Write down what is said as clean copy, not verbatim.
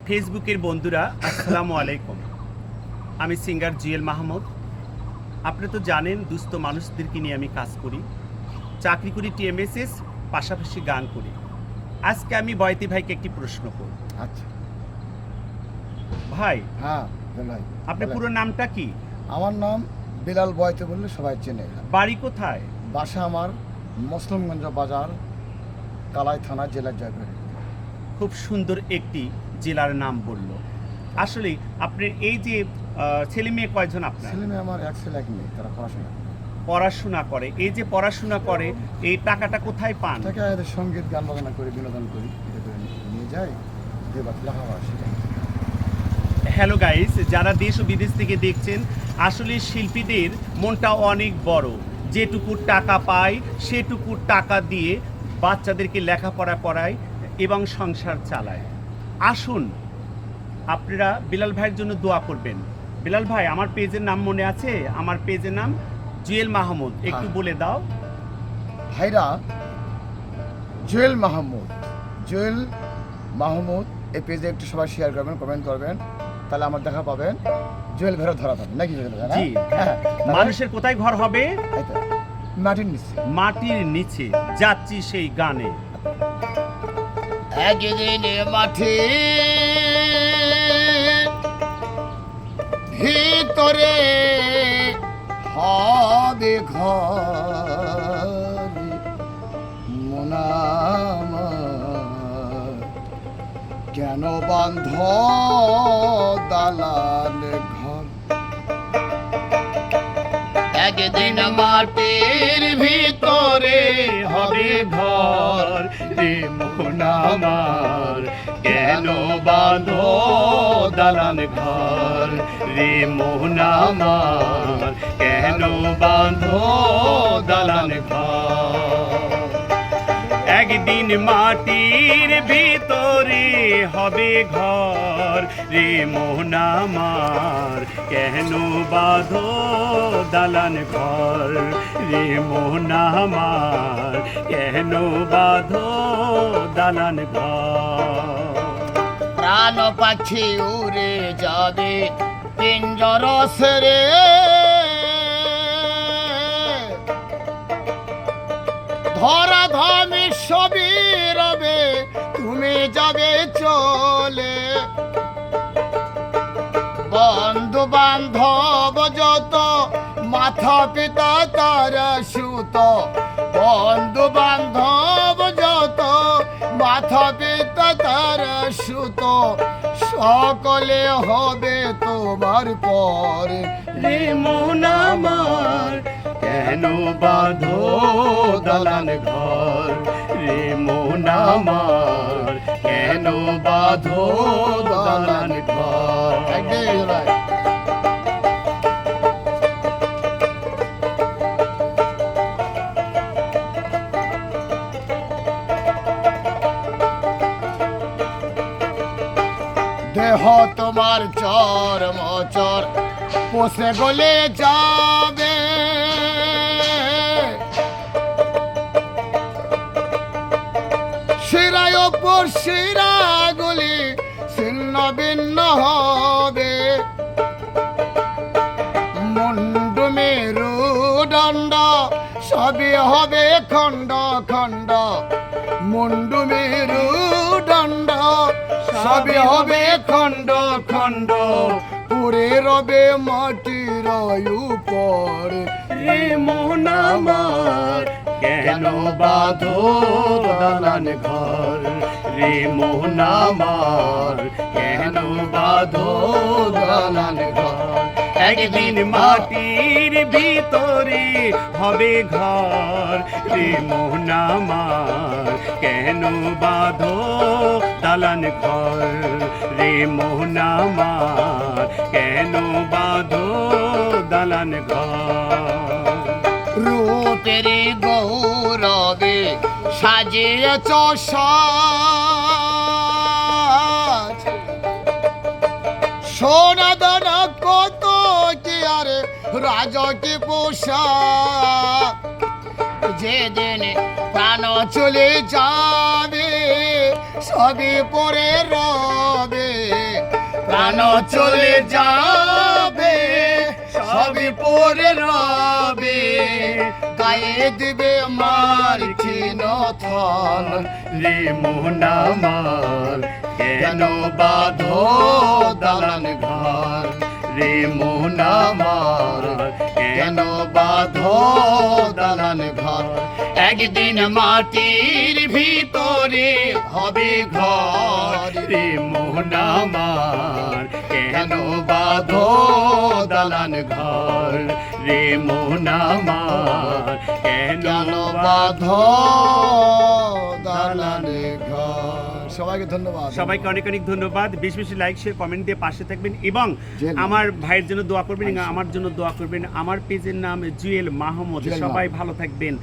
ফেসবুকের বন্ধুরা আসসালামু আলাইকুম। আমি সিঙ্গার জিএল মাহমুদ। আপনি তো জানেন দুস্থ মানুষদেরকে নিয়ে আমি কাজ করি, চাকরি করি টিএমএসএস, পাশাপাশি গান করি। আজকে আমি বয়তি ভাইকে একটি প্রশ্ন করব। আচ্ছা ভাই, হ্যাঁ ভাই, আপনার পুরো নামটা কি? আমার নাম বিলাল বয়তে বললে সবাই চেনে। বাড়ি কোথায়? বাসা আমার মুসলিমগঞ্জ বাজার, কালাই থানা, জেলা জয়পুর। খুব সুন্দর একটি জেলার নাম বলল। আসলে আপনার এই যে ছেলে মেয়ে কয়জন আপনার? ছেলে মেয়ে আমার এক ছেলে এক মেয়ে, তারা পড়াশোনা করে। এই যে পড়াশোনা করে, এই টাকাটা কোথায় পান? তাকে এদের সঙ্গীত গান বাজনা করে বিনোদন করি, এটা করে নিয়ে যাই যে বাকি লেখাপড়া শেখাই। হ্যালো গাইস, যারা দেশ ও বিদেশ থেকে দেখছেন, আসলে শিল্পীদের মনটা অনেক বড়। যেটুকু টাকা পায় সেটুকু টাকা দিয়ে বাচ্চাদেরকে লেখাপড়া করায় এবং সংসার চালায়। আসুন আপনারা বিলাল ভাইয়ের জন্য দোয়া করবেন। বিলাল ভাই, আমার পেজের নাম মনে আছে? আমার পেজের নাম জুয়েল মাহমুদ, একটু বলে দাও। ভাইরা, জুয়েল মাহমুদ, জুয়েল মাহমুদ এই পেজে একটু সবাই শেয়ার করবেন, কমেন্ট করবেন, তাহলে আমার দেখা পাবেন। জুয়েল ভাইরা ধরা পাবেন নাকি? জি, মানুষের কোথায় ঘর হবে? মাটির নিচে। মাটির নিচে যাচ্ছি সেই গানে। একদিন মাঠে ভিতরে হবে ঘর, মোনামার কেন বান্ধ দালাল ঘর। একদিন মাটির ভিতরে হবে ঘর, রে মন আমার কেন বাঁধো দালান ঘর, রে মন আমার কেন বাঁধো দালান ঘর। একদিন মাটির ভিতরে হবে ঘর, রে মন আমার কেন বাঁধো দালান ঘর, রে মন আমার কেন বাঁধো দালান ঘর। প্রাণ পাখি উড়ে যাবে পিঞ্জর সেরে, ধরা ধামি সবই রবে, তুমি যাবে চলে। বন্ধু বান্ধব যত, মাথা পিতা তারা সুত। বন্ধু বান্ধব যত, মাথা পিতা তারা সুত। সকলে হবে তোমার পর, রে মন আমার কেন বাঁধো দালান ঘর, রে মন আমার কেন বাঁধো দালান ঘর। দেহ তোমার চর মচর পোষে গলে যাবে, শিরায় ওপর শিরাগুলি ছিন্ন ভিন্ন হবে। মুন্ডু মেরুদণ্ড সবই হবে খণ্ড খণ্ড, মুন্ডু মেরুদণ্ড সবই হবে খণ্ড খণ্ড। পুরে রবে মাটির উপর, রে মন আমার কেন বাঁধো দালান ঘর, রে মন আমার কেন বাঁধো দালান ঘর। একদিন মাটির ভিতরে হবে ঘর, রে মন আমার কেন বাঁধো দালান ঘর, রে মন আমার কেন বাঁধো দালান ঘর। রূপের গৌরবে সাজিয়েছ সাজ, সোনা দানা কত কি আর রাজকে পোশাক। যেদিন প্রাণ চলে যাবে সবই পরে রবে, প্রাণ চলে যাবে সবই পরে রবে গায়ে দিবে মার চিন থন রে মন আমার কেন বাঁধো দালান ঘর রে মন আমার কেন বাঁধো দালান ঘর একদিন মাটির ভিতরে হবে ঘর রে মন আমার কেন বাঁধো দালান ঘর রে মন আমার কেন কেন বাঁধো দালান ঘর সবাইকে ধন্যবাদ সবাইকে অনেক অনেক ধন্যবাদ। বেশি বেশি লাইক শেয়ার কমেন্ট দিয়ে পাশে থাকবেন এবং জুয়েল আমার ভাইয়ের জন্য দোয়া করবেন, আমার জন্য দোয়া করবেন। আমার পেজের নাম জুয়েল মাহমুদ। জুয়েল সবাই ভালো থাকবেন।